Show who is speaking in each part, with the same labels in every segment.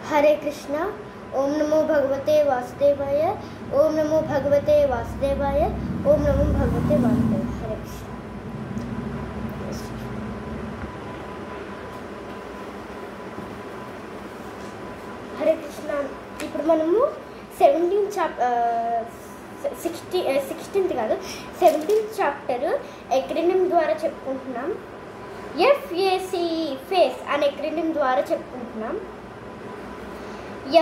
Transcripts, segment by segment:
Speaker 1: हरे कृष्णा। ओम नमो भगवते वासुदेवाय। ओम नमो भगवते वासुदेवाय। ओम नमो भगवते वासुदेवाय। हरे कृष्णा। हरे कृष्णा। ఇప్పుడు మనము 16th కాదు 17th చాప్టర్ ఎక్రినిమ్ ద్వారా చెప్పుకుంటున్నాం. FACE ఫేస్ అనే ఎక్రినిమ్ ద్వారా చెప్పుకుంటున్నాం.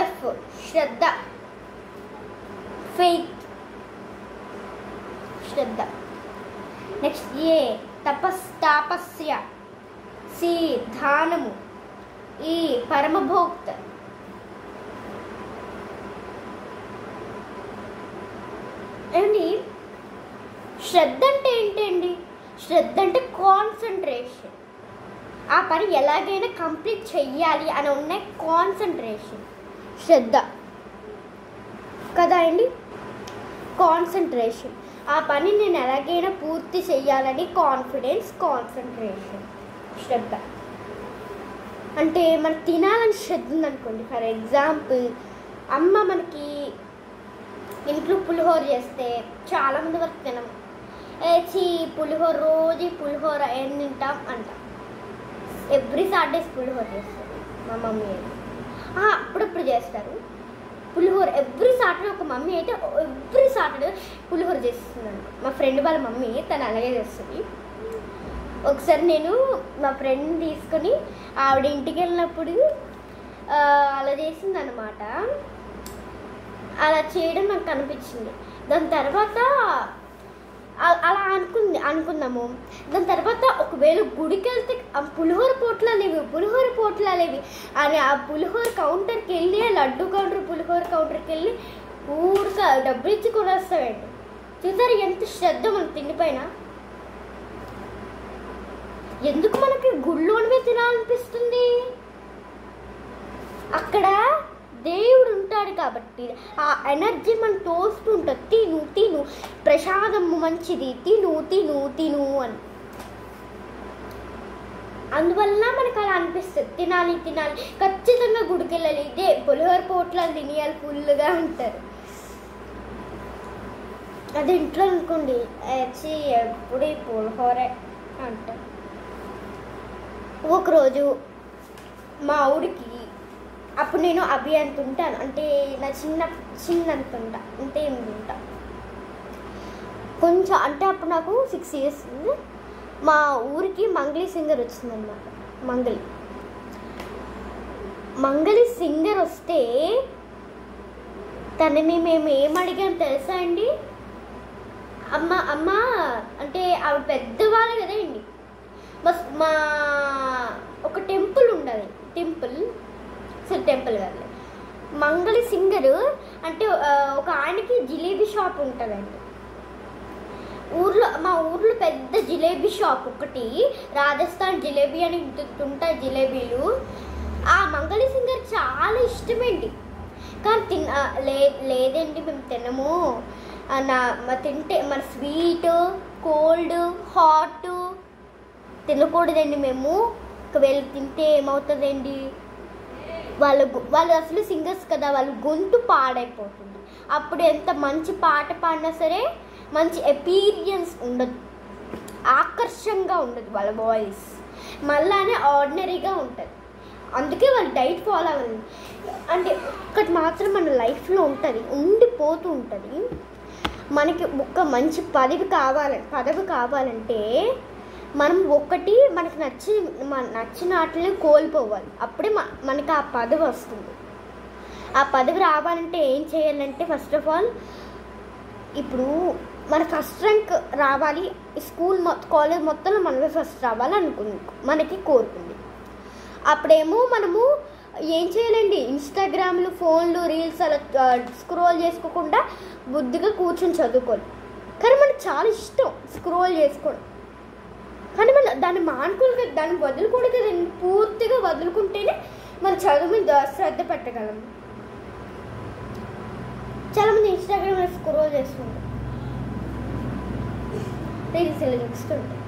Speaker 1: F Shraddha, faith, Shraddha. Next A tapasya, C దానము, E పరమభోక్త. ఏమండి శ్రద్ధ అంటే ఏంటండి? శ్రద్ధ అంటే కాన్సన్ట్రేషన్. ఆ పని ఎలాగైనా కంప్లీట్ చెయ్యాలి అని ఉన్న కాన్సన్ట్రేషన్ శ్రద్ధ కదా అండి. కాన్సన్ట్రేషన్, ఆ పని నేను ఎలాగైనా పూర్తి చెయ్యాలని కాన్ఫిడెన్స్, కాన్సన్ట్రేషన్ శ్రద్ధ. అంటే మనకు తినాలని శ్రద్ధ ఉందనుకోండి. ఫర్ ఎగ్జాంపుల్ అమ్మ మనకి ఇంట్లో పులిహోర చేస్తే చాలామంది వరకు తినము. పులిహోర రోజు పులిహోర ఏం తింటాం అంటాం. ఎవ్రీ సాటర్డేస్ పులిహోర చేస్తారు మా మమ్మీ అయితే. అప్పుడప్పుడు చేస్తారు పులిహోర. ఎవ్రీ సాటర్డే ఒక మమ్మీ అయితే ఎవ్రీ సాటర్డే పులిహోర చేస్తుంది. మా ఫ్రెండ్ వాళ్ళ మమ్మీ తను అలాగే చేస్తుంది. ఒకసారి నేను మా ఫ్రెండ్ తీసుకొని ఆవిడ ఇంటికి వెళ్ళినప్పుడు అలా చేసింది అనమాట. అలా చేయడం నాకు కనిపించింది. దాని తర్వాత అలా అనుకుందాము. దాని తర్వాత ఒకవేళ గుడికి వెళ్తే పులిహోర పోట్లాలేవి అని ఆ పులిహోర కౌంటర్కి వెళ్ళి, లడ్డు కౌంటర్ పులిహోర కౌంటర్కి వెళ్ళి ఊరిక డబ్బులు ఇచ్చి కొనేస్తామండి. చూసారు ఎంత శ్రద్ధ మన తిండి పైన. ఎందుకు మనకి గుళ్ళోనివే తినాలనిపిస్తుంది? అక్కడ దేవుడు ఉంటాడు కాబట్టి ఆ ఎనర్జీ మనం తోస్తూ ఉంటుంది. తిను ప్రసాదము మంచిది, తిను అని. అందువల్ల మనకు అలా అనిపిస్తుంది తినాలి. ఖచ్చితంగా గుడికి వెళ్ళాలి. ఇదే పులిహోర పోట్లాలు తినేయాలి ఫుల్గా అంటారు. అది ఇంట్లో అనుకోండి ఎప్పుడు పులిహోరే అంటారు. ఒకరోజు మా ఊరికి, అప్పుడు నేను అభి అంత ఉంటాను, అంటే నా చిన్నంత ఉంటా, అంటే ఏమి ఉంటా కొంచెం. అంటే అప్పుడు నాకు 6 years ఉంది. మా ఊరికి మంగళి సింగర్ వచ్చిందనమాట. మంగళి సింగర్ వస్తే తనని మేము ఏం అడిగాం తెలుసా అండి? అమ్మ అంటే ఆవిడ పెద్దవాళ్ళు కదా అండి. మా ఒక టెంపుల్ ఉండదు, టెంపుల్ కాదు, మంగళి సింగరు అంటే ఒక ఆయనకి జిలేబీ షాప్ ఉంటుందండి మా ఊర్లో పెద్ద జిలేబీ షాప్ ఒకటి, రాజస్థాన్ జిలేబీ అని ఉంటాయి జిలేబీలు. ఆ మంగళి సింగర్ చాలా ఇష్టమేంటి. కానీ లేదండి మేము తినము, తింటే మన స్వీట్, కోల్డ్, హాట్ తినకూడదండి మేము. ఒకవేళ తింటే ఏమవుతుందండి? వాళ్ళు అసలు సింగర్స్ కదా, వాళ్ళ గొంతు పాడైపోతుంది. అప్పుడు ఎంత మంచి పాట పాడినా సరే మంచి ఎపీరియన్స్ ఉండదు, ఆకర్షంగా ఉండదు వాళ్ళ వాయిస్. మళ్ళానే ఆర్డినరీగా ఉంటుంది. అందుకే వాళ్ళు డైట్ ఫాలో అవ్వాలి. అంటే ఒక్కటి మాత్రం మన లైఫ్లో ఉంటుంది, ఉండిపోతూ ఉంటుంది. మనకి ఒక మంచి పదవి కావాలంటే మనం మనకు నచ్చిన వాటిని కోల్పోవాలి. అప్పుడే మనకి ఆ పదవి వస్తుంది. ఆ పదవి రావాలంటే ఏం చేయాలంటే ఫస్ట్ ఆఫ్ ఆల్ ఇప్పుడు మన ఫస్ట్ ర్యాంక్ రావాలి, స్కూల్ కాలేజ్ మొత్తంలో మనమే ఫస్ట్ రావాలి మనకి కోరుకుంది. అప్పుడేమో మనము ఏం చేయాలండి? ఇన్స్టాగ్రామ్లు, ఫోన్లు, రీల్స్ అలా స్క్రోల్ చేసుకోకుండా బుద్ధిగా కూర్చొని చదువుకోవాలి. కానీ మనకు చాలా ఇష్టం స్క్రోల్ చేసుకోవడం. కానీ మనం దాన్ని మానుకోవాలి, దాన్ని వదులుకూడదు కదండి. పూర్తిగా వదులుకుంటేనే మన చదువు మీద శ్రద్ధ పెట్టగలం. చాలామంది ఇన్స్టాగ్రామ్లో స్క్రోల్ చేసుకుంటారు, రీల్స్ ఇలా చూస్తుంటారు.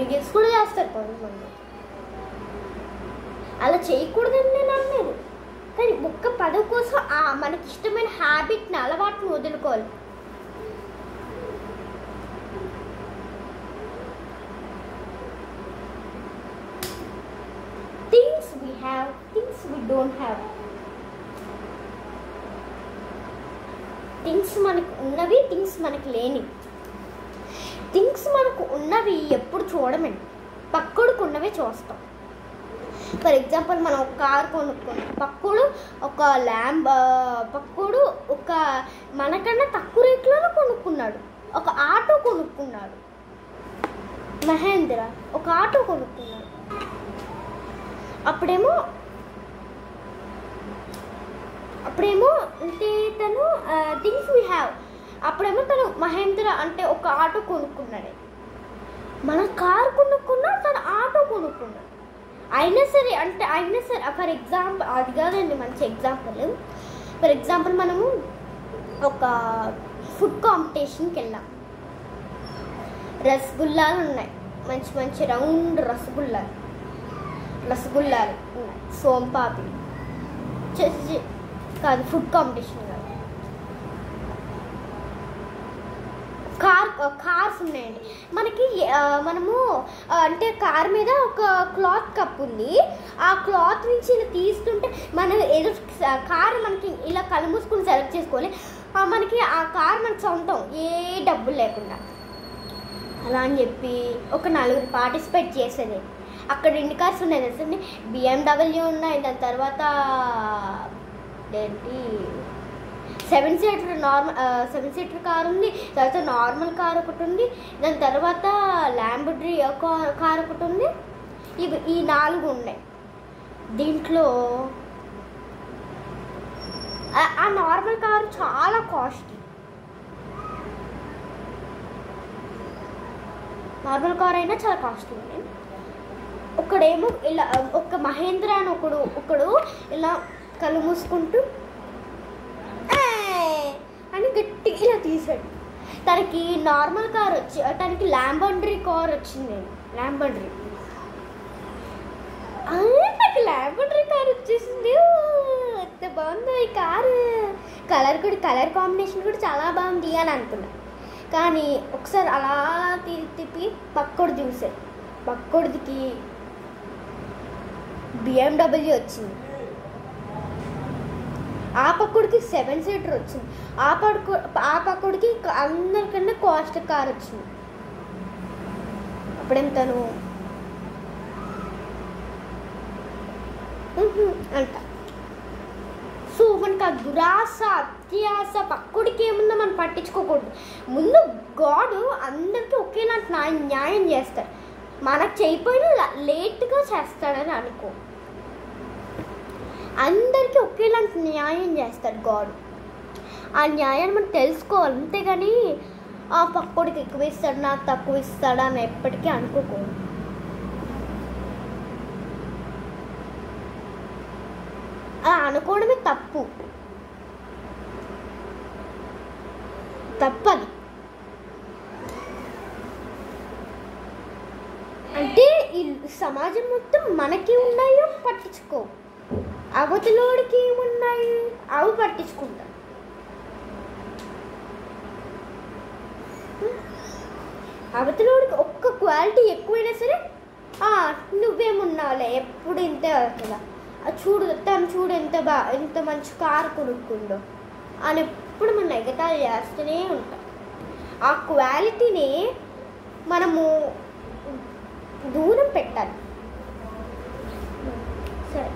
Speaker 1: రీల్స్ కూడా చేస్తారు కొంతమంది. అలా చేయకూడదని నేను అనలేదు, కానీ ఒక్క పదవి కోసం మనకి ఇష్టమైన హ్యాబిట్ని అలవాటుని వదులుకోవాలి. Things we have, things we don't have. Things మనకు ఉన్నవి, థింగ్స్ మనకు లేని. థింగ్స్ మనకు ఉన్నవి ఎప్పుడు చూడమండి, పక్కడికి ఉన్నవే చూస్తాం. ఫర్ ఎగ్జాంపుల్ మనం ఒక కారు కొనుక్కుంటాం, పక్కడు ఒక పక్కడు ఒక మనకన్నా తక్కువ రేట్లోనే కొనుక్కున్నాడు, ఒక ఆటో కొనుక్కున్నాడు. మహేంద్ర ఒక ఆటో కొనుక్కున్నాడు. అప్పుడేమో అంటే తను థింగ్స్ వీ హ్యావ్. అప్పుడేమో తను మహేంద్ర అంటే ఒక ఆటో కొనుక్కున్నాడు, మన కారు కొనుక్కున్నా, తను ఆటో కొనుక్కున్నాడు. అయినా సరే ఫర్ ఎగ్జాంపుల్ అది కాదండి మంచి ఎగ్జాంపుల్. ఫర్ ఎగ్జాంపుల్ మనము ఒక ఫుడ్ కాంపిటీషన్కి వెళ్ళాం, రసగుల్లాలు ఉన్నాయి, మంచి మంచి రౌండ్ రసగుల్లాలు ఉన్నాయి, సోంపాపి కాదు, ఫుడ్ కాంపిటీషన్ కాదు, కార్స్ ఉన్నాయండి మనకి. మనము అంటే కార్ మీద ఒక క్లాత్ కప్ ఉంది, ఆ క్లాత్ నుంచి ఇలా తీస్తుంటే మనం ఏదో కార్ మనకి ఇలా కళ్ళు మూసుకుని సెలెక్ట్ చేసుకోవాలి, మనకి ఆ కార్ మనకు సొంతం, ఏ డబ్బులు లేకుండా. అలా అని చెప్పి ఒక 4 పార్టిసిపేట్ చేసేది. అక్కడ ఎన్ని కార్స్ ఉన్నాయి తెలుసండి, BMW ఉన్నాయి, దాని తర్వాత ఏంటి 7 సీటర్ కార్ ఉంది, తర్వాత నార్మల్ కార్ ఒకటి ఉంది, దాని తర్వాత ల్యాంబోర్గిని కార్ ఒకటి ఉంది. ఈ 4 ఉన్నాయి. దీంట్లో ఆ నార్మల్ కారు చాలా కాస్ట్లీ. నార్మల్ కార్ అయినా చాలా కాస్ట్లీ ఉంది. ఒకడేమో ఇలా ఒక మహేంద్ర అని ఒకడు ఇలా కళ్ళు మూసుకుంటూ అని గట్టిగా ఇలా తీసాడు. తనకి నార్మల్ కార్ తనకి ల్యాంబోర్గిని కార్ వచ్చింది. నాకు ల్యాంబోర్గిని కార్ వచ్చేసింది. ఎంత బాగుందో ఈ కారు, కలర్ కాంబినేషన్ కూడా చాలా బాగుంది అని అనుకున్నా. కానీ ఒకసారి అలా తిప్పి పక్కోడు చూసాడు, పక్కోడికి BMW వచ్చింది, ఆ పక్కడికి 7 సీటర్ వచ్చింది, ఆ పక్కడికి అందరికన్నా కాస్ట్ కార్ వచ్చింది. అప్పుడేం తను అంట. సో మనకు ఆ దురాశ, అత్యాశ, పక్కడికి ఏముందో మనం పట్టించుకోకూడదు. ముందు గాడ్ అందరికీ ఒకేలాంటి న్యాయం చేస్తాడు, మనకు చేయకపోయినా లేట్గా చేస్తాడని అనుకో. అందరికీ ఒకేలాంటి న్యాయం చేస్తాడు గాడ్. ఆ న్యాయాన్ని మనం తెలుసుకోవాలి, అంతేగాని ఆ పక్కోడికి ఎక్కువ ఇస్తాడు, నాకు తక్కువ ఇస్తాడు అని ఎప్పటికీ అనుకోకూడదు. అలా అనుకోవడమే తప్పది. అంటే ఈ సమాజం మొత్తం మనకి ఉన్నాయో పట్టించుకో, అవతలోడికి ఏమున్నాయి అవి పట్టించుకుంటా. అవతలోడికి ఒక్క క్వాలిటీ ఎక్కువైనా సరే నువ్వేమున్నావులే, ఎప్పుడు ఇంతే కదా, చూడు ఎంత మంచి కారు కొనుక్కుందో అని ఎప్పుడు మనం ఎగతాళి చేస్తూనే ఉంటాం. ఆ క్వాలిటీని మనము దూరం పెట్టాలి. సరే,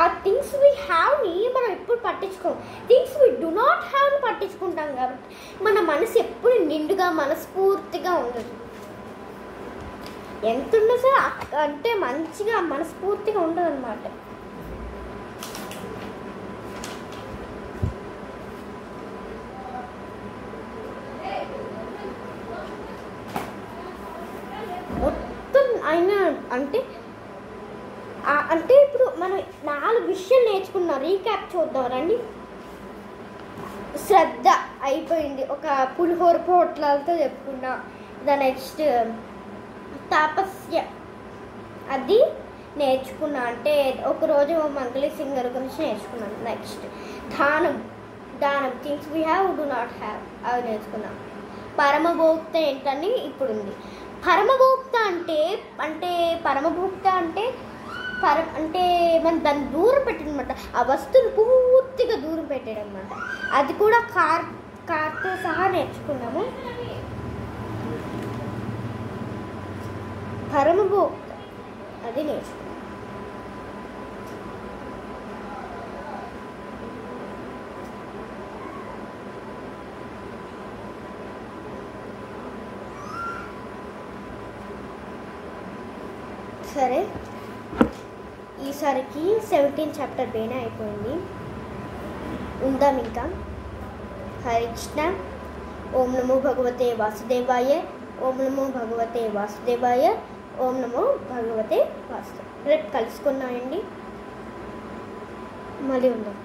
Speaker 1: ఆ థింగ్స్ వీ హ్యావ్ని మనం ఎప్పుడు పట్టించుకోం, థింగ్స్ వీ డు నాట్ హ్యావ్ని పట్టించుకుంటాం. కాబట్టి మన మనసు ఎప్పుడు నిండుగా మనస్ఫూర్తిగా ఉండదు. ఎంత ఉన్నా సరే అంటే మంచిగా మనస్ఫూర్తిగా ఉండదు అన్నమాట. మొత్తం అయినా అంటే ఇప్పుడు మనం 4 విషయాలు నేర్చుకున్నాం. రీక్యాప్ చూద్దాం రండి. శ్రద్ధ అయిపోయింది, ఒక పులిహోర పొట్లాలతో చెప్పుకున్నా. ద నెక్స్ట్ తపస్య, అది నేర్చుకున్నా. అంటే ఒకరోజు మంగ్లీ సింగర్ గురించి నేర్చుకున్నాను. నెక్స్ట్ దానం things we have do not have, అవి నేర్చుకున్నాం. పరమభోక్త ఏంటని ఇప్పుడు ఉంది. పరమభోక్త అంటే పరమభోక్త అంటే అంటే మనం దాన్ని దూరం పెట్టడం అనమాట. ఆ వస్తువుని పూర్తిగా దూరం పెట్టడం అనమాట. అది కూడా కార్తో సహా నేర్చుకున్నాము. పరమభోక్త అది నేర్చుకున్నాం. సరే, ఈసారికి 17 చాప్టర్ బేనే అయిపోయింది. ఉందాం ఇంకా. హరే కృష్ణ. ఓం నమో భగవతే వాసుదేవాయ. ఓం నమో భగవతే వాసుదేవాయ. ఓం నమో భగవతే వాసుదేవాయ. రేపు కలుసుకున్నాయండి. మళ్ళీ ఉందాం.